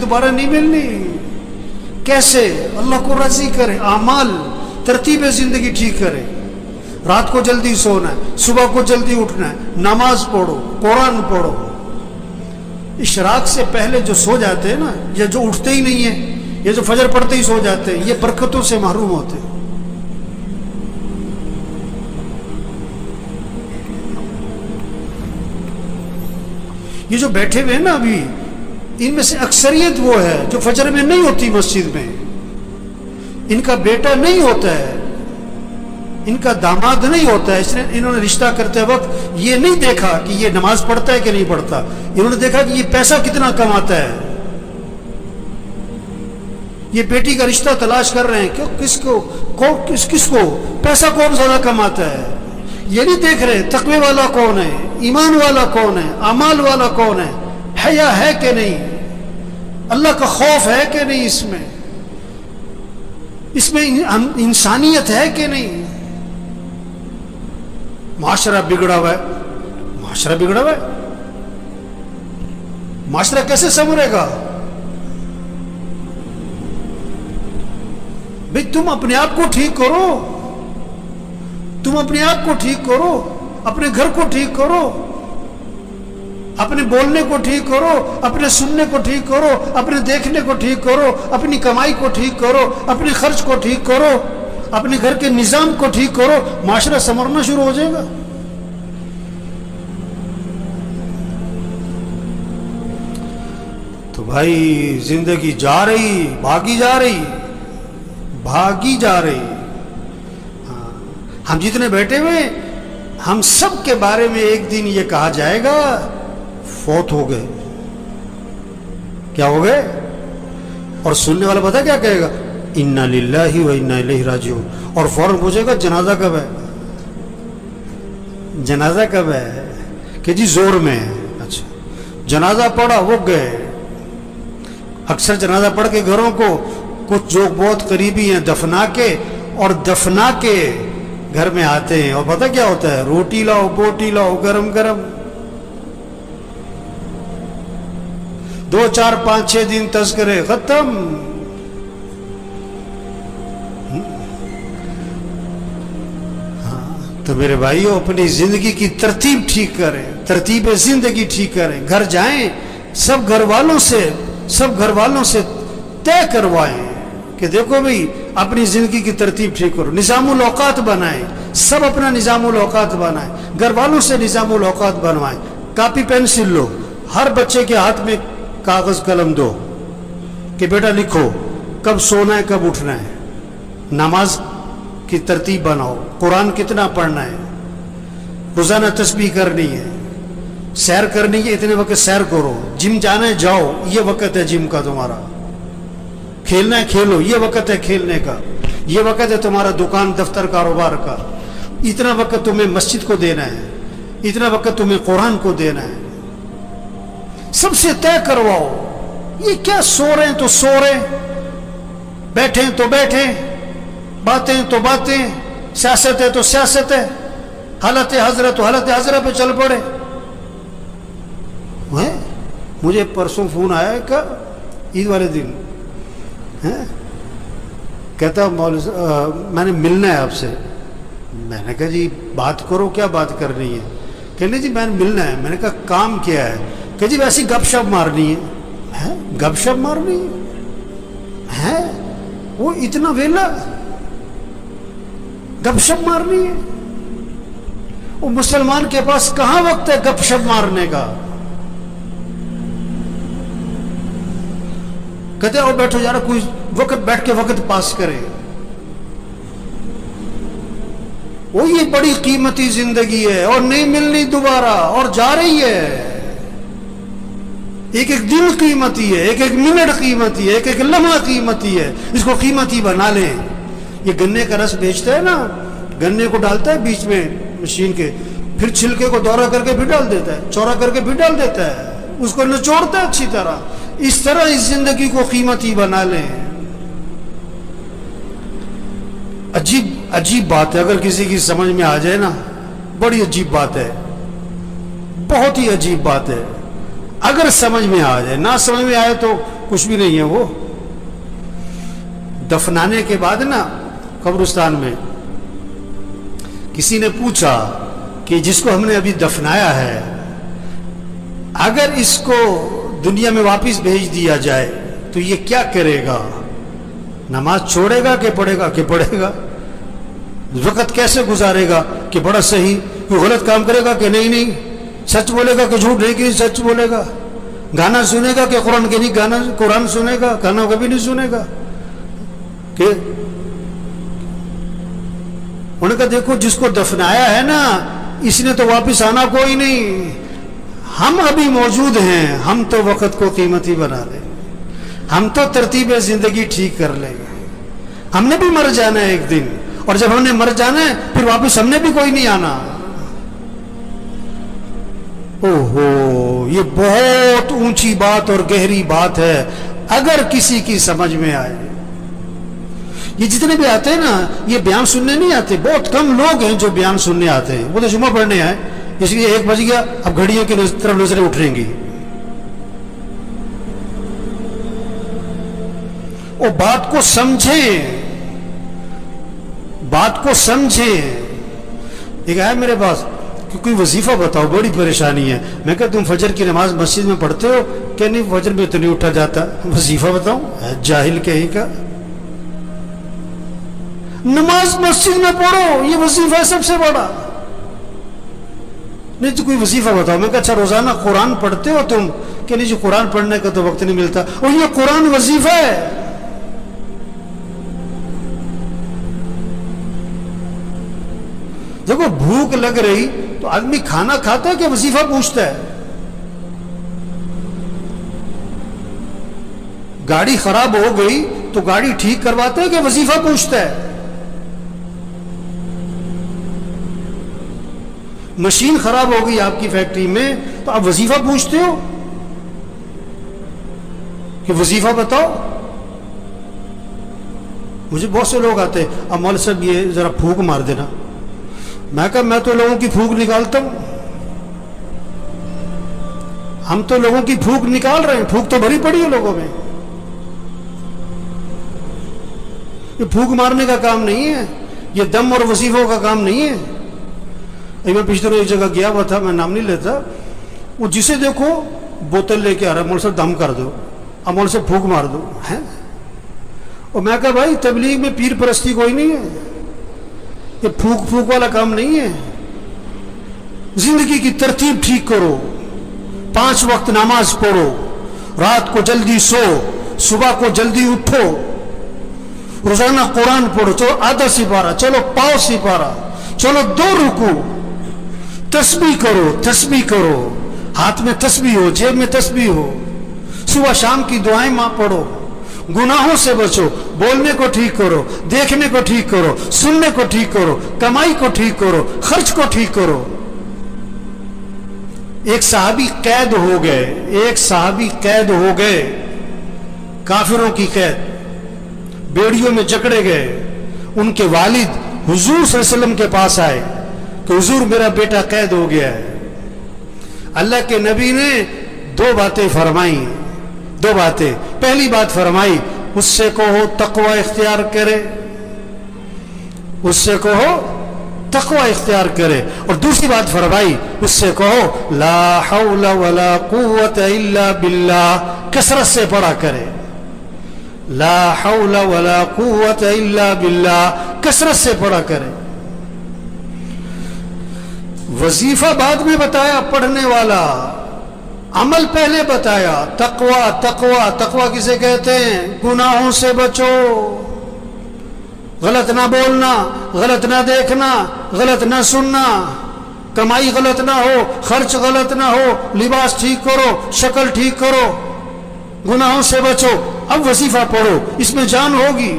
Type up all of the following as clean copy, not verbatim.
دوبارہ نہیں ملنی. کیسے؟ اللہ کو راضی کرے، اعمال، ترتیب زندگی ٹھیک کرے. رات کو جلدی سونا ہے، صبح کو جلدی اٹھنا ہے، نماز پڑھو، قرآن پڑھو. اشراق سے پہلے جو سو جاتے ہیں نا، یا جو اٹھتے ہی نہیں ہیں، یا جو فجر پڑھتے ہی سو جاتے ہیں، یہ برکتوں سے محروم ہوتے ہیں. یہ جو بیٹھے ہوئے ہیں نا ابھی، ان میں سے اکثریت وہ ہے جو فجر میں نہیں ہوتی مسجد میں. ان کا بیٹا نہیں ہوتا ہے، ان کا داماد نہیں ہوتا ہے. اس نے انہوں نے رشتہ کرتے وقت یہ نہیں دیکھا کہ یہ نماز پڑھتا ہے کہ نہیں پڑھتا. انہوں نے دیکھا کہ یہ پیسہ کتنا کماتا ہے. یہ بیٹی کا رشتہ تلاش کر رہے ہیں کہ کس کو پیسہ کون زیادہ کماتا ہے. یہ نہیں دیکھ رہے تقوی والا کون ہے، ایمان والا کون ہے، اعمال والا کون ہے، حیا ہے کہ نہیں، اللہ کا خوف ہے کہ نہیں، اس میں انسانیت ہے کہ نہیں. معاشرہ بگڑا ہوا ہے، معاشرہ بگڑا ہوا ہے. معاشرہ کیسے سنورے گا؟ بھئی تم اپنے آپ کو ٹھیک کرو، تم اپنے آپ کو ٹھیک کرو، اپنے گھر کو ٹھیک کرو، اپنے بولنے کو ٹھیک کرو، اپنے سننے کو ٹھیک کرو، اپنے دیکھنے کو ٹھیک کرو، اپنی کمائی کو ٹھیک کرو، اپنے خرچ کو ٹھیک کرو، اپنے گھر کے نظام کو ٹھیک کرو. معاشرہ سنورنا شروع ہو جائے گا. تو بھائی زندگی جا رہی، بھاگی جا رہی. ہم جتنے بیٹھے ہوئے، ہم سب کے بارے میں ایک دن یہ کہا جائے گا فوت ہو گئے. کیا ہو گئے؟ اور سننے والا پتہ کیا کہے گا؟ انا للہ و انا الیہ راجعون. اور فوراً پوچھے گا جنازہ کب ہے؟ جنازہ کب ہے؟ کہ جی زور میں ہے. اچھا جنازہ پڑھا، وہ گئے. اکثر جنازہ پڑھ کے گھروں کو کچھ جو بہت قریبی ہیں دفنا کے گھر میں آتے ہیں. اور پتہ کیا ہوتا ہے؟ روٹی لاؤ، بوٹی لاؤ، گرم گرم. 2 4 5 6 دن تذکرے ختم. تو میرے بھائیو اپنی زندگی کی ترتیب ٹھیک کریں، ترتیب زندگی ٹھیک کریں. گھر جائیں سب گھر والوں سے طے کروائیں کہ دیکھو بھئی اپنی زندگی کی ترتیب ٹھیک کرو. نظام الاوقات بنائیں، سب اپنا نظام الاوقات بنائیں. گھر والوں سے نظام الاوقات بنوائیں. کاپی پینسل لو، ہر بچے کے ہاتھ میں کاغذ قلم دو کہ بیٹا لکھو کب سونا ہے، کب اٹھنا ہے. نماز کی ترتیب بناؤ، قرآن کتنا پڑھنا ہے، روزانہ تسبیح کرنی ہے، سیر کرنی ہے، اتنے وقت سیر کرو. جم جانا ہے جاؤ، یہ وقت ہے جم کا تمہارا. کھیلنا ہے کھیلو، یہ وقت ہے کھیلنے کا. یہ وقت ہے تمہارا دکان دفتر کاروبار کا. اتنا وقت تمہیں مسجد کو دینا ہے، اتنا وقت تمہیں قرآن کو دینا ہے. سب سے طے کرواؤ. یہ کیا سو رہے ہیں تو سو رہے، بیٹھے ہیں تو بیٹھے، باتیں تو باتیں، سیاست ہے تو سیاست ہے، حالت حضرت تو حالت حضرت پہ چل پڑے. مجھے پرسوں فون آیا کہ عید والے دن کہتا میں نے ملنا ہے آپ سے. میں نے کہا جی بات کرو، کیا بات کرنی ہے؟ کہنے جی میں نے ملنا ہے. میں نے کہا کام کیا ہے؟ کہ جی ویسی گپ شپ مارنی ہے. گپ شپ مارنی ہے؟ وہ اتنا ویلا گپ شپ مارنی ہے؟ وہ مسلمان کے پاس کہاں وقت ہے گپ شپ مارنے کا؟ کہتے ہیں بیٹھو یار، کوئی وقت بیٹھ کے وقت پاس کرے. وہ یہ بڑی قیمتی زندگی ہے اور نہیں ملنی دوبارہ، اور جا رہی ہے. ایک ایک دن قیمتی ہے، ایک ایک منٹ قیمتی ہے، ایک ایک لمحہ قیمتی ہے. اس کو قیمتی بنا لیں. یہ گنے کا رس بیچتا ہے نا، گنے کو ڈالتا ہے بیچ میں مشین کے، پھر چھلکے کو دورہ کر کے بھی ڈال دیتا ہے، چورا کر کے بھی ڈال دیتا ہے، اس کو نچوڑتا ہے اچھی طرح. اس طرح اس زندگی کو قیمتی بنا لیں. عجیب بات ہے، اگر کسی کی سمجھ میں آ جائے نا، بڑی عجیب بات ہے، بہت ہی عجیب بات ہے. اگر سمجھ میں آ جائے، نہ سمجھ میں آئے تو कुछ भी नहीं है वो। दफनाने के बाद ना कब्रिस्तान में किसी ने पूछा कि जिसको हमने अभी दफनाया है, अगर इसको दुनिया में वापस भेज दिया जाए तो ये क्या करेगा? नमाज छोड़ेगा कि पढ़ेगा? कि पढ़ेगा। वक्त कैसे गुजारेगा? कि बड़ा सही। कोई गलत काम करेगा कि नहीं नहीं, सच बोलेगा कि झूठ नहीं कि सच बोलेगा, गाना सुनेगा कि कुरान के नहीं गाना कुरान सुनेगा, गाना कभी नहीं सुनेगा। कि उन्होंने कहा देखो जिसको दफनाया है ना, इसने तो वापस आना कोई नहीं, हम अभी मौजूद हैं, हम तो वक्त को कीमती बना लेंगे, हम तो तरतीब जिंदगी ठीक कर लेंगे। हमने भी मर जाना है एक दिन, और जब हमने मर जाना है फिर वापस हमने भी कोई नहीं आना। ओहो, ये बहुत ऊंची बात और गहरी बात है, अगर किसी की समझ में आए। ये जितने भी आते हैं ना, ये बयान सुनने नहीं आते, बहुत कम लोग हैं जो बयान सुनने आते हैं। वो तो जुम्मा पढ़ने आए, इसलिए 1 बज गया, अब घड़ियों की तरफ नजरें उठेंगी। वो बात को समझें, बात को समझें। एक आया मेरे पास कि कोई वजीफा बताओ, बड़ी परेशानी है। मैं कहा तुम फजर की नमाज मस्जिद में पढ़ते हो? क्या नहीं, फजर में तो नहीं उठा जाता, वजीफा बताओ। जाहिल कहीं का, नमाज मस्जिद में पढ़ो, ये वजीफा है सबसे बड़ा। नहीं तो कोई वजीफा बताओ। मैं कहा अच्छा रोजाना कुरान पढ़ते हो तुम? क्या नहीं जी, कुरान पढ़ने का तो वक्त नहीं मिलता। और ये कुरान वजीफा है। देखो भूख लग रही तो आदमी खाना खाता है कि वजीफा पूछता है? गाड़ी खराब हो गई तो गाड़ी ठीक करवाता है कि वजीफा पूछता है? मशीन खराब हो गई आपकी फैक्ट्री में तो आप वजीफा पूछते हो कि वजीफा बताओ? मुझे बहुत से लोग आते हैं, अब मौलवी साहब ये जरा फूंक मार देना। मैं कहा मैं तो लोगों की फूंक निकालता हूं, हम तो लोगों की फूंक निकाल रहे हैं, फूंक तो भरी पड़ी है लोगों में। ये फूंक मारने का काम नहीं है, ये दम और वजीफों का काम नहीं है। मैं पिछले रोज एक जगह गया हुआ था, मैं नाम नहीं लेता, वो जिसे देखो बोतल लेके आ रहा है, मौलवी साहब दम कर दो, अब मौलवी साहब फूंक मार दो है। और मैं कहा भाई तबलीग में पीर परस्ती कोई नहीं है, ये फूक फूक वाला काम नहीं है। जिंदगी की तरतीब ठीक करो, 5 वक्त नमाज पढ़ो, रात को जल्दी सो, सुबह को जल्दी उठो, रोजाना कुरान पढ़ो, चलो आधा सिपारा, चलो पाव सिपारा, चलो 2 रुकू, तस्बीह करो, तस्बीह करो, हाथ में तस्बीह हो, जेब में तस्बीह हो, सुबह शाम की दुआएं मां पढ़ो, गुनाहों से बचो, बोलने को ठीक करो, देखने को ठीक करो, सुनने को ठीक करो, कमाई को ठीक करो, खर्च को ठीक करो। एक सहाबी कैद हो गए, एक सहाबी कैद हो गए, काफिरों की कैद, बेड़ियों में जकड़े गए। उनके वालिद हुजूर सल्लल्लाहु अलैहि वसल्लम के पास आए कि हुजूर मेरा बेटा कैद हो गया है। अल्लाह के नबी ने 2 बातें फरमाई, 2 बातें। पहली बात फरमाई उससे कहो तकवा इख्तियार करे, उससे कहो तकवा इख्तियार करे। और दूसरी बात फरमाई उससे कहो ला हौला वला कुव्वत इल्ला बिल्लाह, कसरत से पढ़ा करे, ला हौला वला कुव्वत इल्ला बिल्लाह, कसरत से पढ़ा करे। वजीफा बाद में बताया पढ़ने वाला, अमल पहले बताया। तकवा तकवा तकवा किसे कहते हैं? गुनाहों से बचो, गलत ना बोलना, गलत ना देखना, गलत ना सुनना, कमाई गलत ना हो, खर्च गलत ना हो, लिबास ठीक करो, शक्ल ठीक करो, गुनाहों से बचो। अब वजीफा पढ़ो, इसमें जान होगी।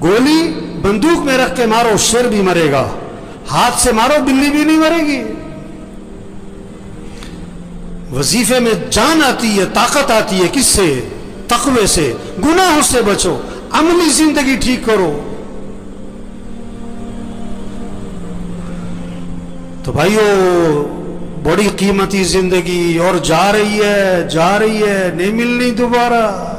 गोली बंदूक में रख के मारो, शेर भी मरेगा, हाथ से मारो बिल्ली भी नहीं मरेगी। वजीफे में जान आती है, ताकत आती है, किससे? तकवे से। गुनाहों से बचो, अमली जिंदगी ठीक करो। तो भाइयों बड़ी कीमती जिंदगी और जा रही है नहीं मिलनी दोबारा।